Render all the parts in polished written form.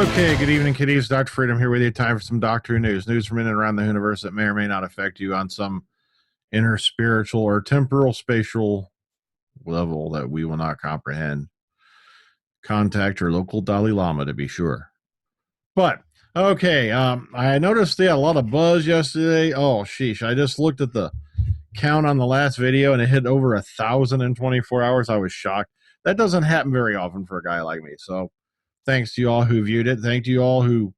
Okay, good evening, kiddies. Dr. Freedom here with you. Time for some Doctor Who news. News from in and around the universe that may or may not affect you on some inner spiritual or temporal spatial level that we will not comprehend. Contact your local Dalai Lama to be sure. But, okay, I noticed they had a lot of buzz yesterday. Oh, sheesh. I just looked at the count on the last video and it hit over 1,000 in 24 hours. I was shocked. That doesn't happen very often for a guy like me. So, thanks to you all who viewed it. Thank you all who,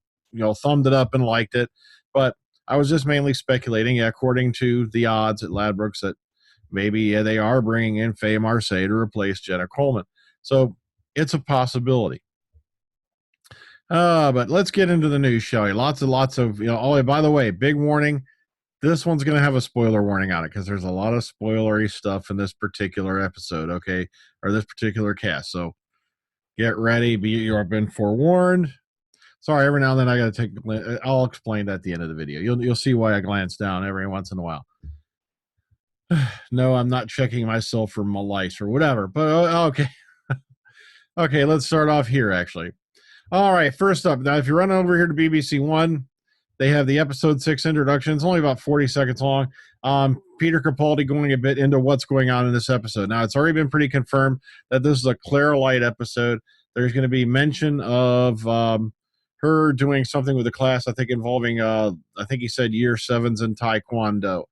thumbed it up and liked it. But I was just mainly speculating, according to the odds at Ladbrokes, that maybe they are bringing in Faye Marseille to replace Jenna Coleman. So it's a possibility. But let's get into the news, shall we? Lots of, oh, by the way, big warning. This one's going to have a spoiler warning on it because there's a lot of spoilery stuff in this particular episode, okay, or this particular cast. So get ready. You've been forewarned. Sorry, every now and then I got to take. I'll explain that at the end of the video. You'll see why I glance down every once in a while. No, I'm not checking myself for my lice or whatever. But okay, okay. Let's start off here. Actually, all right. First up, now if you run over here to BBC One, they have the episode 6 introduction. It's only about 40 seconds long. Peter Capaldi going a bit into what's going on in this episode. Now, it's already been pretty confirmed that this is a Claire Light episode. There's going to be mention of her doing something with the class, I think involving, I think he said year 7s in Taekwondo.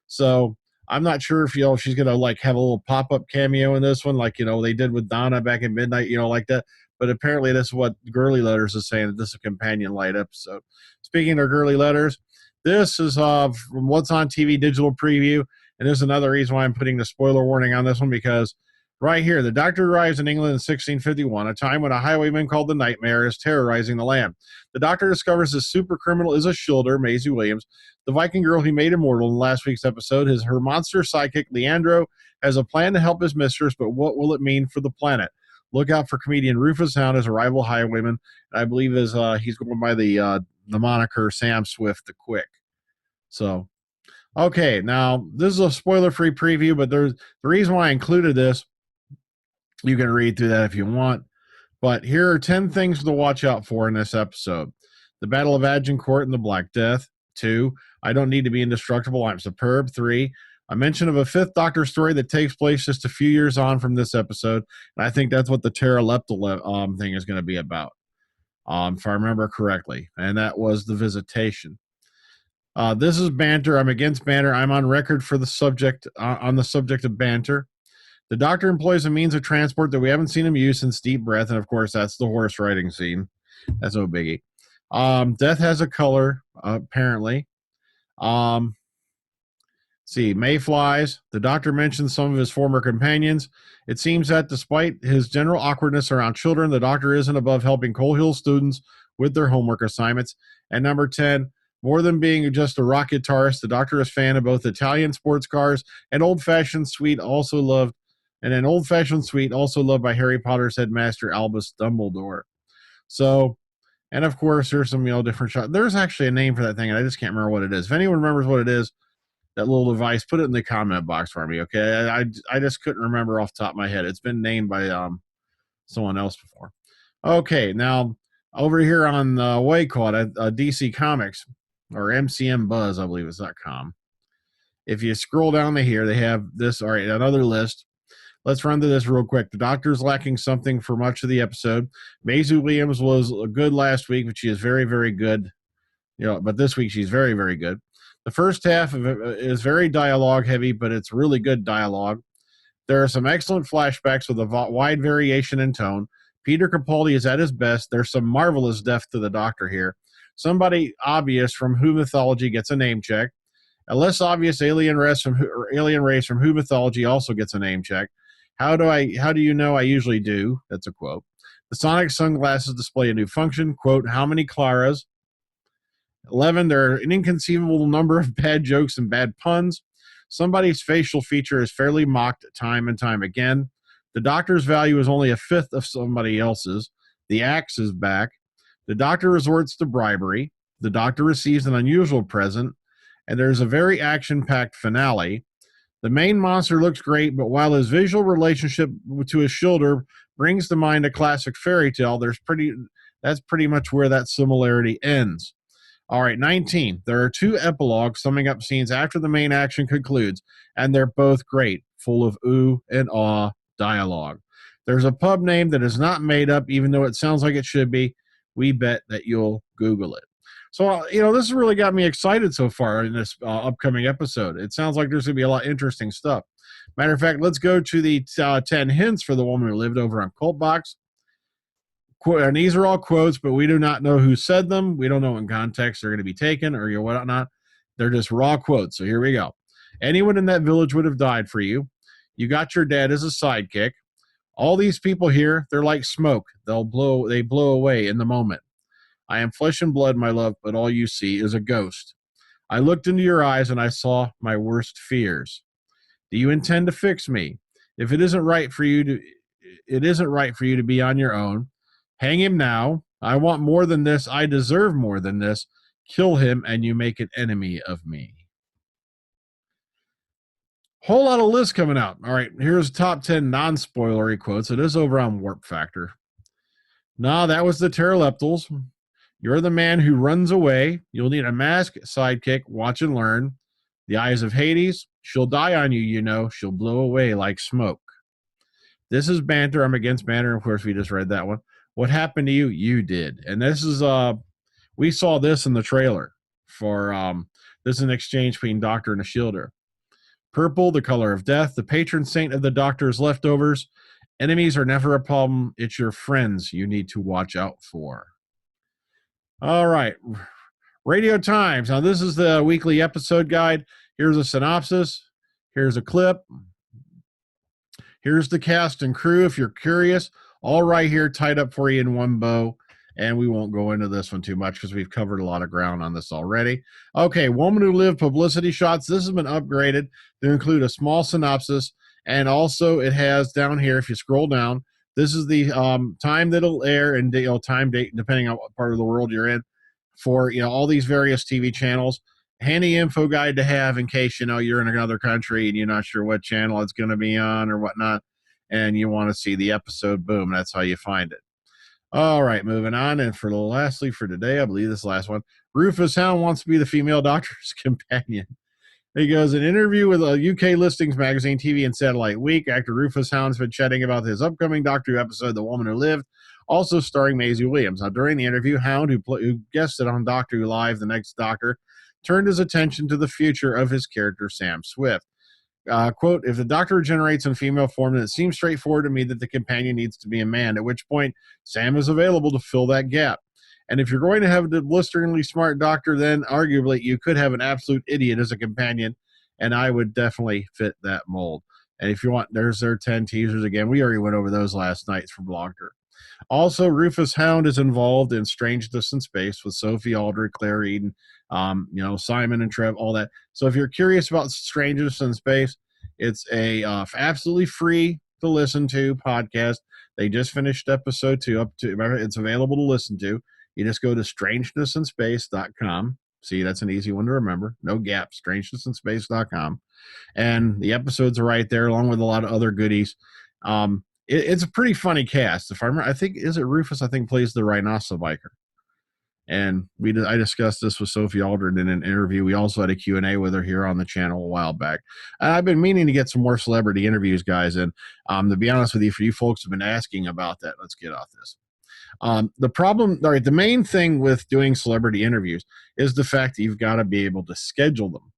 So I'm not sure if, she's going to have a little pop-up cameo in this one, like, they did with Donna back in Midnight, like that. But apparently this is what Girly Letters is saying, that this is a companion light episode. Speaking of Girly Letters, this is from What's on TV digital preview, and this is another reason why I'm putting the spoiler warning on this one, because right here, the Doctor arrives in England in 1651, a time when a highwayman called the Nightmare is terrorizing the land. The Doctor discovers his super criminal is a Shilder, Maisie Williams, the Viking girl he made immortal in last week's episode. Her monster sidekick, Leandro, has a plan to help his mistress, but what will it mean for the planet? Look out for comedian Rufus Hound as a rival highwayman. I believe he's going by the moniker Sam Swift the Quick. So, okay, now this is a spoiler-free preview, but the reason why I included this, you can read through that if you want. But here are 10 things to watch out for in this episode. The Battle of Agincourt and the Black Death. 2, I don't need to be indestructible, I'm superb. 3, a mention of a 5th Doctor story that takes place just a few years on from this episode. And I think that's what the Terra Lepta thing is going to be about, if I remember correctly. And that was the Visitation. This is banter. I'm against banter. I'm on record for the subject on the subject of banter. The Doctor employs a means of transport that we haven't seen him use since Deep Breath, and of course, that's the horse riding scene. That's no biggie. Death has a color, apparently. See, Mayflies. The Doctor mentions some of his former companions. It seems that despite his general awkwardness around children, the Doctor isn't above helping Coal Hill students with their homework assignments. And number 10, more than being just a rock guitarist, the Doctor is a fan of both Italian sports cars and old-fashioned suite, also loved by Harry Potter's headmaster Albus Dumbledore. So, and of course, there's some different shots. There's actually a name for that thing, and I just can't remember what it is. If anyone remembers what it is, that little device, put it in the comment box for me, okay? I just couldn't remember off the top of my head. It's been named by someone else before. Okay, now over here on Waycaught, DC Comics, or MCM Buzz, I believe it's .com. If you scroll down to here, they have this, all right, another list. Let's run through this real quick. The Doctor's lacking something for much of the episode. Maisie Williams was good last week, but she is very, very good. But this week she's very, very good. The first half of it is very dialogue heavy, but it's really good dialogue. There are some excellent flashbacks with a wide variation in tone. Peter Capaldi is at his best. There's some marvelous depth to the Doctor here. Somebody obvious from Who mythology gets a name check. A less obvious alien race from Who mythology also gets a name check. How do you know I usually do? That's a quote. The sonic sunglasses display a new function. Quote, how many Claras? 11, there are an inconceivable number of bad jokes and bad puns. Somebody's facial feature is fairly mocked time and time again. The Doctor's value is only a fifth of somebody else's. The axe is back. The Doctor resorts to bribery. The Doctor receives an unusual present. And there's a very action-packed finale. The main monster looks great, but while his visual relationship to his shoulder brings to mind a classic fairy tale, That's pretty much where that similarity ends. All right, 19. There are 2 epilogues summing up scenes after the main action concludes, and they're both great, full of ooh and ah dialogue. There's a pub name that is not made up, even though it sounds like it should be. We bet that you'll Google it. So, this has really got me excited so far in this upcoming episode. It sounds like there's going to be a lot of interesting stuff. Matter of fact, let's go to the 10 hints for the woman who lived over on Cultbox. And these are all quotes, but we do not know who said them. We don't know in context they're going to be taken or whatnot. They're just raw quotes. So here we go. Anyone in that village would have died for you. You got your dad as a sidekick. All these people here, they're like smoke. They blow away in the moment. I am flesh and blood, my love, but all you see is a ghost. I looked into your eyes and I saw my worst fears. Do you intend to fix me? If it isn't right for you to be on your own. Hang him now. I want more than this. I deserve more than this. Kill him and you make an enemy of me. Whole lot of lists coming out. All right, here's top 10 non-spoilery quotes. It is over on Warp Factor. Nah, that was the Pteroleptals. You're the man who runs away. You'll need a mask, sidekick, watch and learn. The eyes of Hades. She'll die on you, you know. She'll blow away like smoke. This is banter. I'm against banter. Of course, we just read that one. What happened to you? You did. And this is, we saw this in the trailer for, this is an exchange between Doctor and a Shielder. Purple, the color of death, the patron saint of the Doctor's leftovers. Enemies are never a problem. It's your friends you need to watch out for. All right. Radio Times. Now, this is the weekly episode guide. Here's a synopsis. Here's a clip. Here's the cast and crew, if you're curious. All right here, tied up for you in one bow. And we won't go into this one too much because we've covered a lot of ground on this already. Okay, Woman Who Lived publicity shots. This has been upgraded to include a small synopsis. And also it has down here, if you scroll down, this is the time that it'll air and time date, depending on what part of the world you're in, for all these various TV channels. Handy info guide to have in case you're in another country and you're not sure what channel it's going to be on or whatnot, and you want to see the episode. Boom, that's how you find it. All right, moving on. And lastly for today, I believe this last one, Rufus Hound wants to be the female doctor's companion. He goes, an interview with a UK listings magazine, TV and Satellite Week. Actor Rufus Hound's been chatting about his upcoming Doctor Who episode, The Woman Who Lived, also starring Maisie Williams. Now, during the interview, Hound, who guested on Doctor Who Live, The Next Doctor, turned his attention to the future of his character, Sam Swift. Quote, if the Doctor regenerates in female form, then it seems straightforward to me that the companion needs to be a man, at which point Sam is available to fill that gap. And if you're going to have a blisteringly smart Doctor, then arguably you could have an absolute idiot as a companion, and I would definitely fit that mold. And if you want, there's their 10 teasers again. We already went over those last night from Blogger. Also, Rufus Hound is involved in Strangeness in Space with Sophie Aldred, Claire Eden, Simon and Trev, all that. So if you're curious about Strangeness in Space, it's a absolutely free to listen to podcast. They just finished episode 2 it's available to listen to. You just go to strangenessinspace.com. See, that's an easy one to remember. No gap, strangenessinspace.com. And the episodes are right there, along with a lot of other goodies. It's a pretty funny cast. If I remember, I think, is it Rufus? I think plays the Rhinoceros biker. And I discussed this with Sophie Aldred in an interview. We also had a Q&A with her here on the channel a while back. And I've been meaning to get some more celebrity interviews, guys. And to be honest with you, for you folks who have been asking about that, let's get off this. The main thing with doing celebrity interviews is the fact that you've got to be able to schedule them.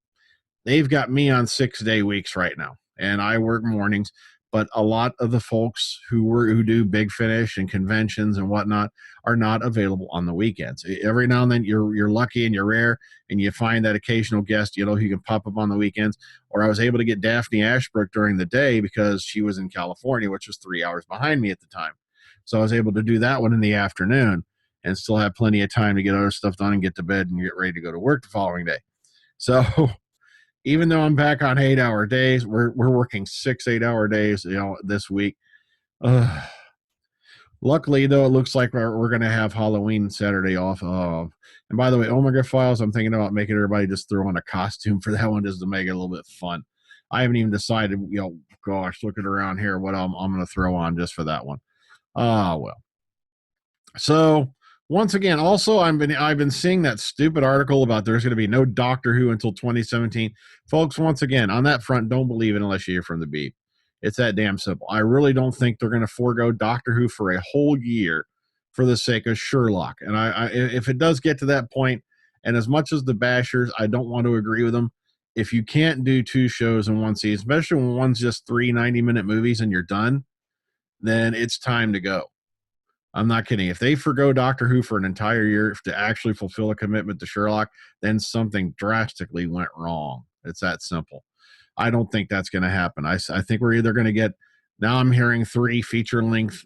They've got me on 6-day weeks right now, and I work mornings. But a lot of the folks who do Big Finish and conventions and whatnot are not available on the weekends. Every now and then you're lucky and you're rare, and you find that occasional guest, who can pop up on the weekends. Or I was able to get Daphne Ashbrook during the day because she was in California, which was 3 hours behind me at the time. So I was able to do that one in the afternoon and still have plenty of time to get other stuff done and get to bed and get ready to go to work the following day. So even though I'm back on 8-hour days, we're working 6 8-hour days, this week. Luckily, though, it looks like we're going to have Halloween Saturday off. And by the way, Omega Files, I'm thinking about making everybody just throw on a costume for that one just to make it a little bit fun. I haven't even decided, gosh, looking around here, what I'm going to throw on just for that one. Well. So Once again, also I've been seeing that stupid article about there's going to be no Doctor Who until 2017. Folks, once again, on that front, don't believe it unless you hear from the beat. It's that damn simple. I really don't think they're going to forego Doctor Who for a whole year for the sake of Sherlock. And if it does get to that point, and as much as the bashers, I don't want to agree with them. If you can't do 2 shows in one season, especially when one's just 3 90-minute movies and you're done, then it's time to go. I'm not kidding. If they forgo Doctor Who for an entire year to actually fulfill a commitment to Sherlock, then something drastically went wrong. It's that simple. I don't think that's going to happen. I think we're either going to get, now I'm hearing 3 feature-length,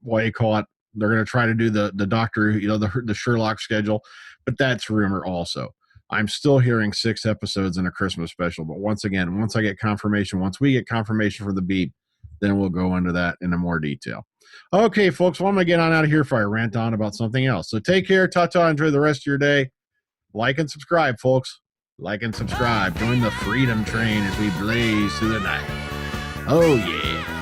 what you call it, they're going to try to do the Doctor, the Sherlock schedule, but that's rumor also. I'm still hearing 6 episodes in a Christmas special, but once again, once we get confirmation from the beat, then we'll go into that in more detail. Okay, folks, well, I'm going to get on out of here before I rant on about something else. So take care, ta-ta, enjoy the rest of your day. Like and subscribe, folks. Like and subscribe. Join the freedom train as we blaze through the night. Oh, yeah.